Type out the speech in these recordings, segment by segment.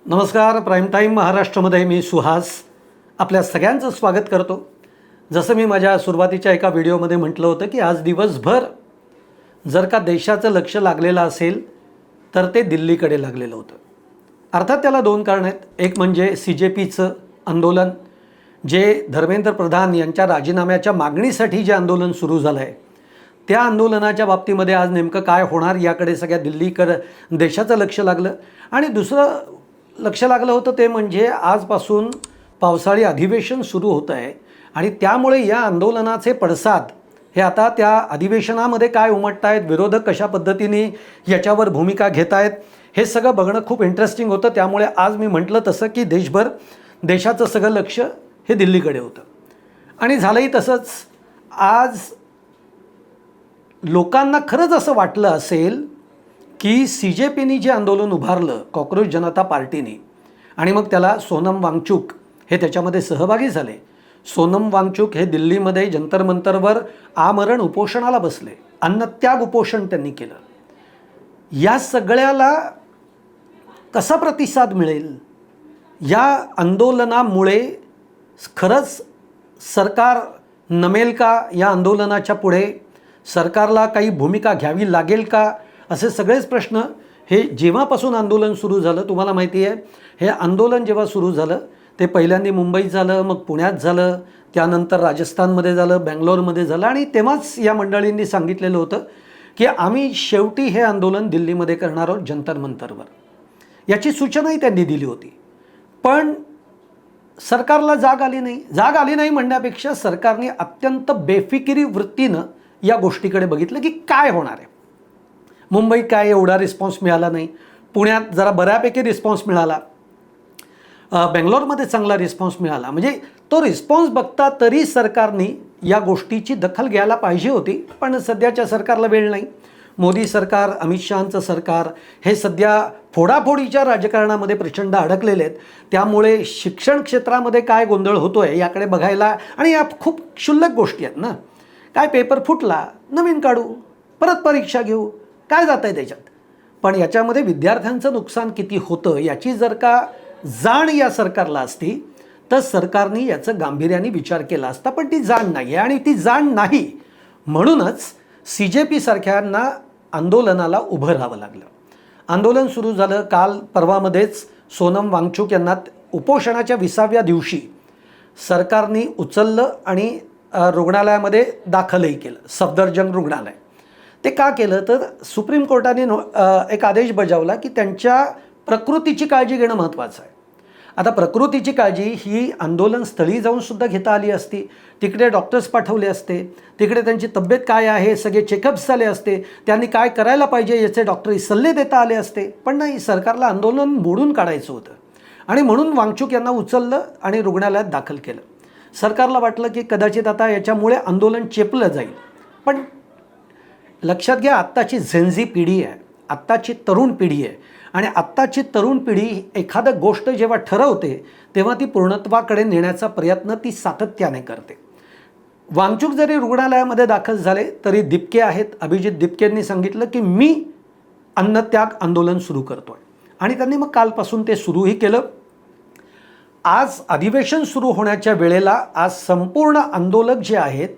नमस्कार. Prime time महाराष्ट्रामध्ये मी सुहास आपल्या सगळ्यांचं स्वागत करतो. जसं मी माझ्या सुरुवातीच्या एका व्हिडिओमध्ये म्हटलं होतं की आज दिवसभर जर का देशाचं लक्ष लागलेलं असेल तर ते दिल्लीकडे लागलेलं होतं. अर्थात त्याला दोन कारणं आहेत. एक म्हणजे CJPचं आंदोलन, जे धर्मेंद्र प्रधान यांच्या राजीनाम्याच्या मागणीसाठी जे आंदोलन सुरू झालं आहे, त्या आंदोलनाच्या बाबतीमध्ये आज नेमकं काय होणार याकडे सगळ्या देशाचं लक्ष लागलं. आणि दुसरं लक्ष लागलं होतं ते म्हणजे आजपासून पावसाळी अधिवेशन सुरू होतं आहे आणि त्यामुळे या आंदोलनाचे पडसाद हे आता त्या अधिवेशनामध्ये काय उमटत आहेत, विरोधक कशा पद्धतीने याच्यावर भूमिका घेत आहेत, हे सगळं बघणं खूप इंटरेस्टिंग होतं. त्यामुळे आज मी म्हटलं तसं की देशाचं सगळं लक्ष हे दिल्लीकडे होतं आणि झालंही तसंच. आज लोकांना खरंच असं वाटलं असेल की CJPनी जे आंदोलन उभारलं, कॉक्रोच जनता पार्टीने, आणि मग त्याला सोनम वांगचुक हे त्याच्यामध्ये सहभागी झाले. सोनम वांगचुक हे दिल्लीमध्ये जंतर मंतरवर आमरण उपोषणाला बसले, अन्नत्याग उपोषण त्यांनी केलं. या सगळ्याला कसा प्रतिसाद मिळेल? या आंदोलनामुळे खरंच सरकार नमेल का? या आंदोलनाच्या पुढे सरकारला काही भूमिका घ्यावी लागेल का? असे सगळेच प्रश्न हे जेव्हापासून आंदोलन सुरू झालं, तुम्हाला माहिती आहे हे आंदोलन जेव्हा सुरू झालं ते पहिल्यांदा मुंबईत झालं, मग पुण्यात झालं, त्यानंतर राजस्थानमध्ये झालं, बँगलोरमध्ये झालं. आणि तेव्हाच या मंडळींनी सांगितलेलं होतं की आम्ही शेवटी हे आंदोलन दिल्लीमध्ये करणार आहोत, जंतर मंतरवर. याची सूचनाही त्यांनी दिली होती. पण सरकारला जाग आली नाही म्हणण्यापेक्षा सरकारने अत्यंत बेफिकिरी वृत्तीनं या गोष्टीकडे बघितलं की काय होणार आहे. मुंबईत काय एवढा रिस्पॉन्स मिळाला नाही, पुण्यात जरा बऱ्यापैकी रिस्पॉन्स मिळाला, बेंगलोरमध्ये चांगला रिस्पॉन्स मिळाला. म्हणजे तो रिस्पॉन्स बघता तरी सरकारने या गोष्टीची दखल घ्यायला पाहिजे होती. पण सध्याच्या सरकारला वेळ नाही. मोदी सरकार, अमित शहांचं सरकार हे सध्या फोडाफोडीच्या राजकारणामध्ये प्रचंड अडकलेले आहेत. त्यामुळे शिक्षण क्षेत्रामध्ये काय गोंधळ होतो आहे याकडे बघायला, आणि या खूप क्षुल्लक गोष्टी आहेत ना. काय पेपर फुटला, नवीन काढू, परत परीक्षा घेऊ, काय जात आहे त्याच्यात. पण याच्यामध्ये विद्यार्थ्यांचं नुकसान किती होतं याची जर का जाण या सरकारला असती तर सरकारने याचं गांभीर्याने विचार केला असता. पण ती जाण नाही आहे, आणि ती जाण नाही म्हणूनच CJP सारख्यांना आंदोलनाला उभं राहावं लागलं. आंदोलन सुरू झालं काल परवामध्येच. सोनम वांगचुक यांना उपोषणाच्या 20व्या दिवशी सरकारने उचललं आणि रुग्णालयामध्ये दाखलही केलं, सफदरजंग रुग्णालय. ते का केलं तर सुप्रीम कोर्टाने एक आदेश बजावला की त्यांच्या प्रकृतीची काळजी घेणं महत्त्वाचं आहे. आता प्रकृतीची काळजी ही आंदोलनस्थळी जाऊन सुद्धा घेता आली असती, तिकडे डॉक्टर्स पाठवले असते, तिकडे त्यांची तब्येत काय आहे सगळे चेकअप्स झाले असते, त्यांनी काय करायला पाहिजे याचे डॉक्टरी सल्ले देता आले असते. पण नाही, सरकारला आंदोलन मोडून काढायचं होतं आणि म्हणून वांगचुक यांना उचललं आणि रुग्णालयात दाखल केलं. सरकारला वाटलं की कदाचित आता याच्यामुळे आंदोलन चेपलं जाईल. पण लक्षात घ्या, आत्ताची झेनझी पिढी आहे, आत्ताची तरुण पिढी आहे, आणि आत्ताची तरुण पिढी एखादं गोष्ट जेव्हा ठरवते तेव्हा ती पूर्णत्वाकडे नेण्याचा प्रयत्न ती सातत्याने करते. वांगचुक जरी रुग्णालयामध्ये दाखल झाले तरी दिपके आहेत, अभिजित दिपकेंनी सांगितलं की मी अन्नत्याग आंदोलन सुरू करतोय, आणि त्यांनी मग कालपासून ते सुरूही केलं. आज अधिवेशन सुरू होण्याच्या वेळेला आज संपूर्ण आंदोलक जे आहेत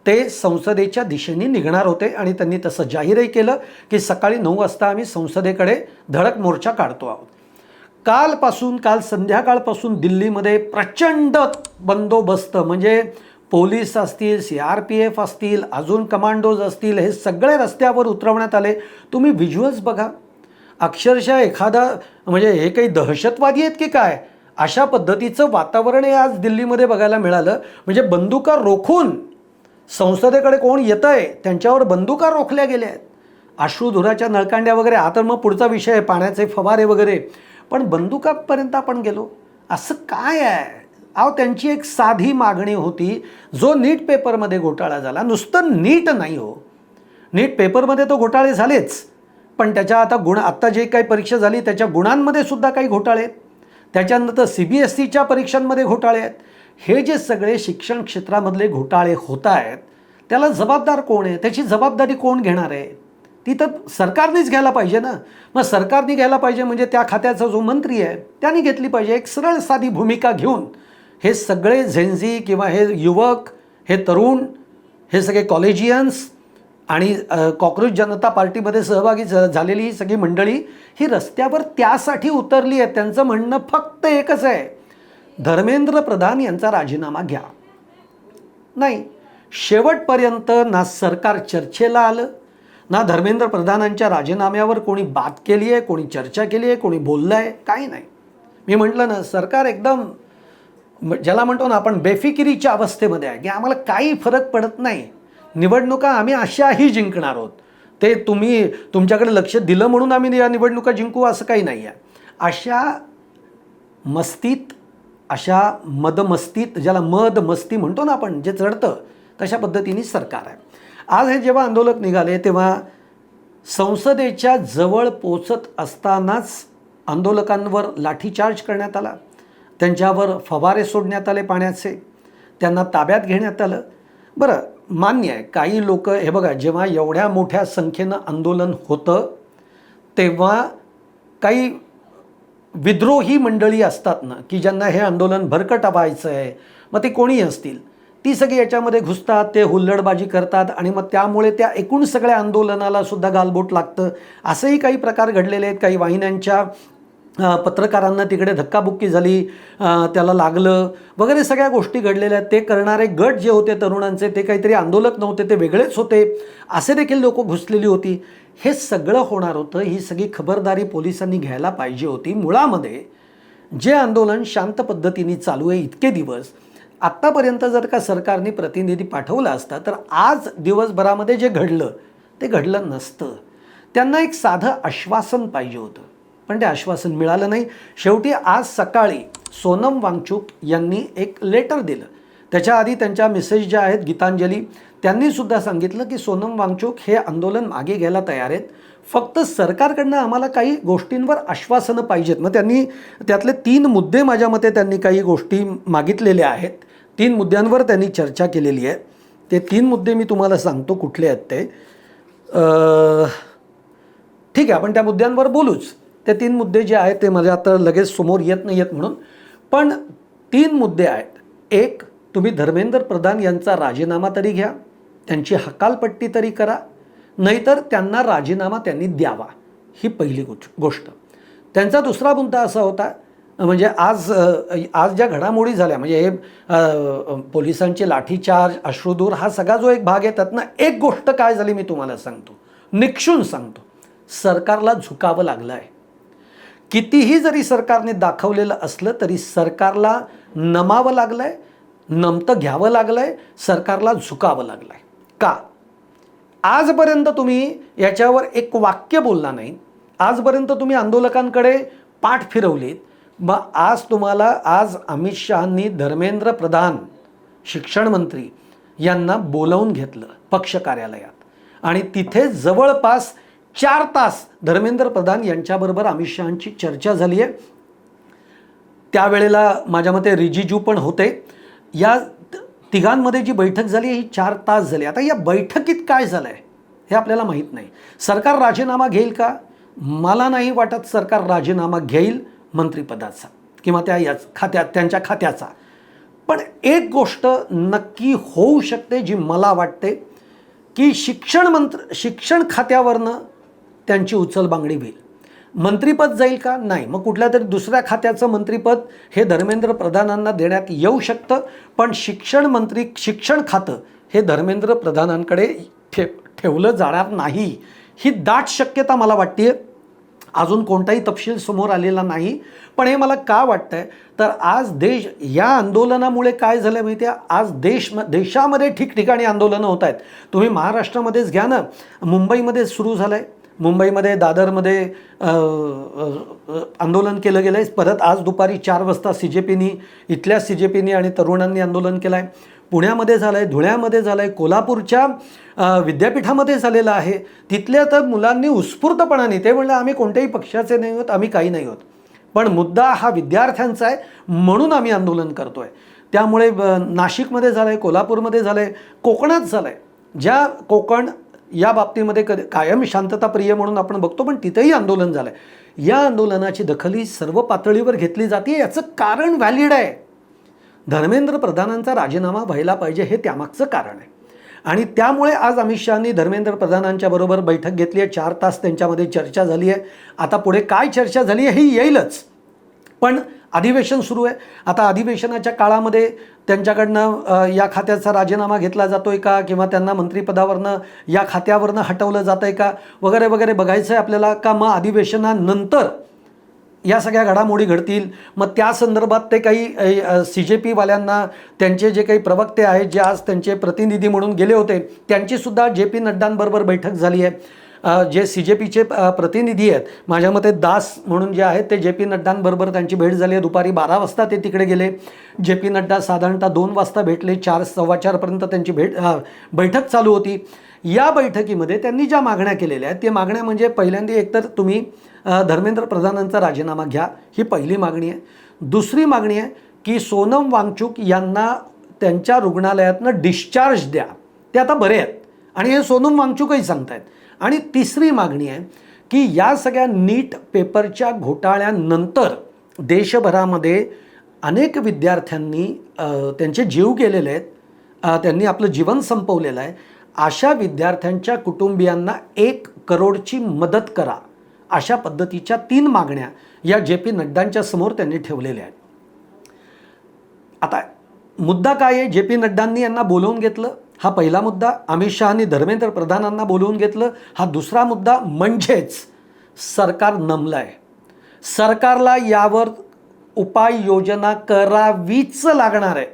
ते संसदेच्या दिशेने निघणार होते, आणि त्यांनी तसं जाहीरही केलं की सकाळी 9 वाजता आम्ही संसदेकडे धडक मोर्चा काढतो आहोत. काल संध्याकाळपासून दिल्लीमध्ये प्रचंड बंदोबस्त, म्हणजे पोलीस असतील, CRPF असतील, अजून कमांडोज असतील, हे सगळे रस्त्यावर उतरवण्यात आले. तुम्ही व्हिज्युअल्स बघा, अक्षरशः एखादा म्हणजे हे काही दहशतवादी आहेत की काय अशा पद्धतीचं वातावरण हे आज दिल्लीमध्ये बघायला मिळालं. म्हणजे बंदुका रोखून संसदेकडे कोण येतं आहे त्यांच्यावर बंदुका रोखल्या गेल्या आहेत, अश्रुधुराच्या नळकांड्या वगैरे. आता मग पुढचा विषय आहे पाण्याचे फवारे वगैरे, पण बंदुकापर्यंत आपण गेलो. असं काय आहे? अहो, त्यांची एक साधी मागणी होती. जो नीट पेपरमध्ये घोटाळा झाला, नुसतं नीट नाही हो, नीट पेपरमध्ये तो घोटाळे झालेच, पण त्याच्या आत्ता जे काही परीक्षा झाली त्याच्या गुणांमध्ये सुद्धा काही घोटाळे आहेत. त्याच्यानंतर CBSEच्या परीक्षांमध्ये घोटाळे आहेत. हे जे सगळे शिक्षण क्षेत्रामधले घोटाळे होत आहेत त्याला जबाबदार कोण आहे, त्याची जबाबदारी कोण घेणार आहे? ती तर सरकारनेच घ्यायला पाहिजे ना. मग सरकारने घ्यायला पाहिजे म्हणजे त्या खात्याचा जो मंत्री आहे त्याने घेतली पाहिजे. एक सरळ साधी भूमिका घेऊन हे सगळे झेन्झी किंवा हे युवक, हे तरुण, हे सगळे कॉलेजियन्स आणि कॉक्रोच जनता पार्टीमध्ये सहभागी झालेली ही सगळी मंडळी ही रस्त्यावर त्यासाठी उतरली आहे. त्यांचं म्हणणं फक्त एकच आहे, धर्मेंद्र प्रधान यांचा राजीनामा घ्या. नाही, शेवटपर्यंत ना सरकार चर्चेला आलं, ना धर्मेंद्र प्रधानांच्या राजीनाम्यावर कोणी बात केली आहे, कोणी चर्चा केली आहे, कोणी बोललं आहे, काही नाही. मी म्हटलं ना, सरकार एकदम ज्याला म्हणतो ना आपण बेफिकिरीच्या अवस्थेमध्ये आहे की आम्हाला काही फरक पडत नाही, निवडणुका आम्ही अशाही जिंकणार आहोत, ते तुम्ही तुमच्याकडे लक्ष दिलं म्हणून आम्ही या निवडणुका जिंकू असं काही नाही आहे. अशा मस्तीत, अशा मदमस्तीत, ज्याला मद मस्ती म्हणतो ना आपण, जे चढतं तशा पद्धतीने सरकार आहे. आज हे जेव्हा आंदोलक निघाले तेव्हा संसदेच्या जवळ पोचत असतानाच आंदोलकांवर लाठीचार्ज करण्यात आला, त्यांच्यावर फवारे सोडण्यात आले पाण्याचे, त्यांना ताब्यात घेण्यात आलं. बरं, मान्य आहे काही लोक, हे बघा, जेव्हा एवढ्या मोठ्या संख्येनं आंदोलन होतं तेव्हा काही विद्रोही मंडळी असतात ना की ज्यांना हे आंदोलन भरकटवायचं आहे, मग ते कोणी असतील, ती सगळी याच्यामध्ये घुसतात, ते हुल्लडबाजी करतात आणि मग त्यामुळे त्या एकूण सगळ्या आंदोलनाला सुद्धा गालबोट लागतं. असेही काही प्रकार घडलेले आहेत. काही वाहिन्यांच्या पत्रकारांना तिकडे धक्काबुक्की झाली, त्याला लागलं वगैरे सगळ्या गोष्टी घडलेल्या आहेत. ते करणारे गट जे होते तरुणांचे, ते काहीतरी आंदोलक नव्हते, ते वेगळेच होते, असे देखील लोक घुसलेली होती. हे सगळं होणार होतं, ही सगळी खबरदारी पोलिसांनी घ्यायला पाहिजे होती. मुळामध्ये जे आंदोलन शांत पद्धतीने चालू आहे इतके दिवस, आत्तापर्यंत जर का सरकारने प्रतिनिधी पाठवला असता तर आज दिवसभरामध्ये जे घडलं ते घडलं नसतं. त्यांना एक साधं आश्वासन पाहिजे होतं, पण ते आश्वासन मिळालं नाही. शेवटी आज सकाळी सोनम वांगचुक यांनी एक लेटर दिलं. त्याच्या आधी त्यांच्या मिसेस ज्या आहेत गीतांजली, त्यांनीसुद्धा सांगितलं की सोनम वांगचुक हे आंदोलन मागे घ्यायला तयार आहेत, फक्त सरकारकडनं आम्हाला काही गोष्टींवर आश्वासनं पाहिजेत. मग त्यांनी त्यातले 3 मुद्दे माझ्या मते त्यांनी काही गोष्टी मागितलेल्या आहेत. 3 मुद्द्यांवर त्यांनी चर्चा केलेली आहे. ते 3 मुद्दे मी तुम्हाला सांगतो कुठले आहेत ते. ठीक आहे, आपण त्या मुद्द्यांवर बोलूच. ते 3 मुद्दे जे आहेत ते माझ्या आता लगेच समोर येत नाही आहेत म्हणून, पण 3 मुद्दे आहेत. एक, तुम्ही धर्मेंद्र प्रधान यांचा राजीनामा तरी घ्या, त्यांची हकालपट्टी तरी करा, नाहीतर त्यांना राजीनामा त्यांनी द्यावा, ही पहिली गोष्ट. त्यांचा दुसरा मुद्दा असा होता, म्हणजे आज ज्या घडामोडी झाल्या, म्हणजे हे पोलिसांचे लाठीचार्ज, अश्रुधूर, हा सगळा जो एक भाग आहे त्यातनं एक गोष्ट काय झाली मी तुम्हाला सांगतो, निक्षून सांगतो. सरकारला झुकावं लागलं आहे. कितीही जरी सरकारने दाखवलेलं असलं तरी सरकारला नमावं लागलं आहे, नमतं घ्यावं लागलं आहे, सरकारला झुकावं लागलं आहे. का? आजपर्यंत तुम्ही याच्यावर एक वाक्य बोलला नाही, आजपर्यंत तुम्ही आंदोलकांकडे पाठ फिरवलीत. मग आज अमित शहांनी धर्मेंद्र प्रधान शिक्षण मंत्री यांना बोलावून घेतलं पक्ष कार्यालयात आणि तिथे जवळपास 4 तास धर्मेंद्र प्रधान यांच्याबरोबर अमित शहांची चर्चा झाली आहे. त्यावेळेला माझ्या मते रिजिजू पण होते. या तिघांमध्ये जी बैठक झाली ही 4 तास झाली. आता या बैठकीत काय झालं आहे हे आपल्याला माहीत नाही. सरकार राजीनामा घेईल का? मला नाही वाटत सरकार राजीनामा घेईल मंत्रिपदाचा किंवा त्यांच्या खात्याचा. पण एक गोष्ट नक्की होऊ शकते जी मला वाटते की शिक्षण खात्यावरनं त्यांची उचलबांगडी होईल. मंत्रिपद जाईल का? नाही. मग कुठल्या तरी दुसऱ्या खात्याचं मंत्रिपद हे धर्मेंद्र प्रधानांना देण्यात येऊ शकतं, पण शिक्षण खातं हे धर्मेंद्र प्रधानांकडे ठेवलं जाणार नाही, ही दाट शक्यता मला वाटते. अजून कोणताही तपशील समोर आलेला नाही, पण हे मला का वाटतंय तर आज या आंदोलनामुळे काय झालं माहिती आहे, आज देशामध्ये ठिकठिकाणी आंदोलनं होत आहेत. तुम्ही महाराष्ट्रामध्येच घ्या ना, मुंबईमध्ये सुरू झालं आहे, मुंबईमध्ये दादरमध्ये आंदोलन केलं गेलं आहे. परत आज दुपारी 4 वाजता इथल्या CJPनी आणि तरुणांनी आंदोलन केलं आहे. पुण्यामध्ये झालं आहे, धुळ्यामध्ये झालं आहे, कोल्हापूरच्या विद्यापीठामध्ये झालेलं आहे. तिथल्या तर मुलांनी उत्स्फूर्तपणाने ते म्हणलं आम्ही कोणत्याही पक्षाचे नाही आहोत, आम्ही काही नाही आहोत, पण मुद्दा हा विद्यार्थ्यांचा आहे म्हणून आम्ही आंदोलन करतो आहे. त्यामुळे नाशिकमध्ये झालं आहे, कोल्हापूरमध्ये झालं आहे, कोकणात झालं आहे. ज्या कोकण या बाबतीमध्ये कायम शांतताप्रिय म्हणून आपण बघतो, पण तिथेही आंदोलन झालं आहे. या आंदोलनाची दखल ही सर्व पातळीवर घेतली जाते. याचं कारण व्हॅलिड आहे. धर्मेंद्र प्रधानांचा राजीनामा व्हायला पाहिजे हे त्यामागचं कारण आहे. आणि त्यामुळे आज अमित शहानी धर्मेंद्र प्रधानांच्या बरोबर बैठक घेतली आहे. 4 तास त्यांच्यामध्ये चर्चा झाली आहे. आता पुढे काय चर्चा झाली आहे हे येईलच. पण अधिवेशन सुरू आहे. आता अधिवेशनाच्या काळामध्ये त्यांच्याकडनं या खात्याचा राजीनामा घेतला जातोय का, किंवा त्यांना मंत्रिपदावरनं या खात्यावरनं हटवलं जात आहे का वगैरे वगैरे बघायचं आहे आपल्याला. का मग अधिवेशनानंतर या सगळ्या घडामोडी घडतील, मग त्या संदर्भात ते काही CJP-वाल्यांना त्यांचे जे काही प्रवक्ते आहेत, जे आज त्यांचे प्रतिनिधी म्हणून गेले होते, त्यांचीसुद्धा JP नड्डांबरोबर बैठक झाली आहे. जे CJPचे प्रतिनिधी आहेत, माझ्या मते दास म्हणून जे आहेत, ते JP नड्डांबरोबर त्यांची भेट झाली आहे. दुपारी 12 वाजता ते तिकडे गेले. JP नड्डा साधारणतः 2 वाजता भेटले. 4 सव्वा 4 त्यांची बैठक चालू होती. या बैठकीमध्ये त्यांनी ज्या मागण्या केलेल्या आहेत, ते मागण्या म्हणजे पहिल्यांदा एकतर तुम्ही धर्मेंद्र प्रधानांचा राजीनामा घ्या, ही पहिली मागणी आहे. दुसरी मागणी आहे की सोनम वांगचुक यांना त्यांच्या रुग्णालयातनं डिस्चार्ज द्या, ते आता बरे आहेत, आणि हे सोनम वांगचुकही सांगतायत. आणि तिसरी मागणी आहे की या सगळ्या नीट पेपरच्या घोटाळ्यानंतर देशभरामध्ये अनेक विद्यार्थ्यांनी त्यांचे जीव गेलेले आहेत, त्यांनी आपलं जीवन संपवलेलं आहे. अशा विद्यार्थ्यांच्या कुटुंबियांना 1 करोडची मदत करा, अशा पद्धतीच्या 3 मागण्या या JP नड्डांच्या समोर त्यांनी ठेवलेल्या आहेत. आता मुद्दा काय आहे? JP नड्डांनी यांना बोलवून घेतलं, हा पहिला मुद्दा. अमित शहानी धर्मेंद्र प्रधानांना बोलवून घेतलं, हा दुसरा मुद्दा. म्हणजेच सरकार नमलं आहे. सरकारला यावर उपाययोजना करावीच लागणार आहे.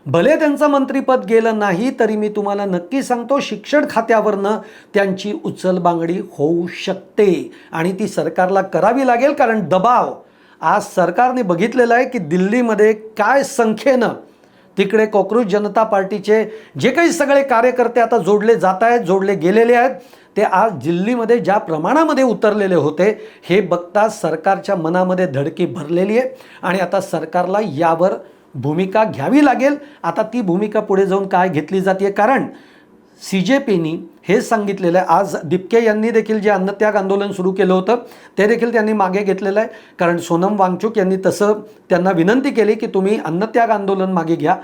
भले त्यांचं मंत्रिपद गेलं नाही तरी मी तुम्हाला नक्की सांगतो, शिक्षण खात्यावरनं त्यांची उचलबांगडी होऊ शकते आणि ती सरकारला करावी लागेल. कारण दबाव आज सरकारने बघितलेला आहे की दिल्लीमध्ये काय संख्येनं तिकडे कॉक्रोच जनता पार्टीचे जे काही सगळे कार्यकर्ते आता जोडले जात आहेत, जोडले गेलेले आहेत, ते आज दिल्लीमध्ये ज्या प्रमाणामध्ये उतरलेले होते हे बघता सरकारच्या मनामध्ये धडकी भरलेली आहे. आणि आता सरकारला यावर भूमिका घ्यावी लागेल. आता ती भूमिका पुढे जाऊन काय घेतली जाते, कारण CJPनी हे सांगितलेलं आहे. आज दिपके यांनी देखील जे अन्नत्याग आंदोलन सुरू केलं होतं ते देखील त्यांनी मागे घेतलेलं आहे. कारण सोनम वांगचुक यांनी तसं त्यांना विनंती केली की तुम्ही अन्नत्याग आंदोलन मागे घ्या,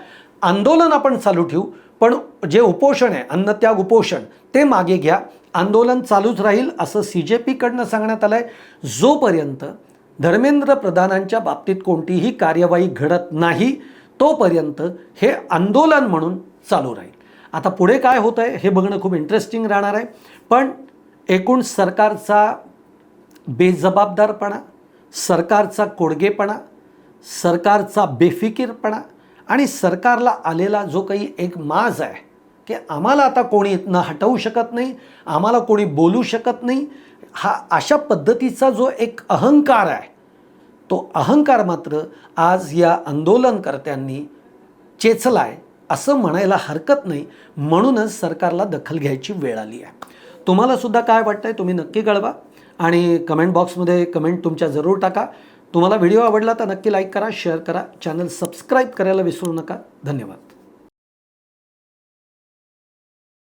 आंदोलन आपण चालू ठेवू, पण जे उपोषण आहे, अन्नत्याग उपोषण, ते मागे घ्या, आंदोलन चालूच राहील असं CJPकडनं सांगण्यात आलं आहे. जोपर्यंत धर्मेंद्र प्रधानांच्या बाबतीत कोणतीही कार्यवाही घडत नाही तोपर्यंत हे आंदोलन म्हणून चालू राहील. आता पुढे काय होतं आहे हे बघणं खूप इंटरेस्टिंग राहणार आहे. पण एकूण सरकारचा बेजबाबदारपणा, सरकारचा कोडगेपणा, सरकारचा बेफिकीरपणा आणि सरकारला आलेला जो काही एक माज आहे की आम्हाला आता कोणी इथनं हटवू शकत नाही, आम्हाला कोणी बोलू शकत नाही, हा अशा पद्धतीचा जो एक अहंकार आहे, तो अहंकार मात्र आज या आंदोलनकर्त्यांनी चेचला आहे असं म्हणायला हरकत नाही. म्हणूनच सरकारला दखल घ्यायची वेळ आली आहे. तुम्हाला सुद्धा काय वाटतंय तुम्ही नक्की कळवा आणि कमेंट बॉक्समध्ये कमेंट तुमच्या जरूर टाका. तुम्हाला व्हिडिओ आवडला तर नक्की लाईक करा, शेअर करा, चॅनल सबस्क्राईब करायला विसरू नका. धन्यवाद.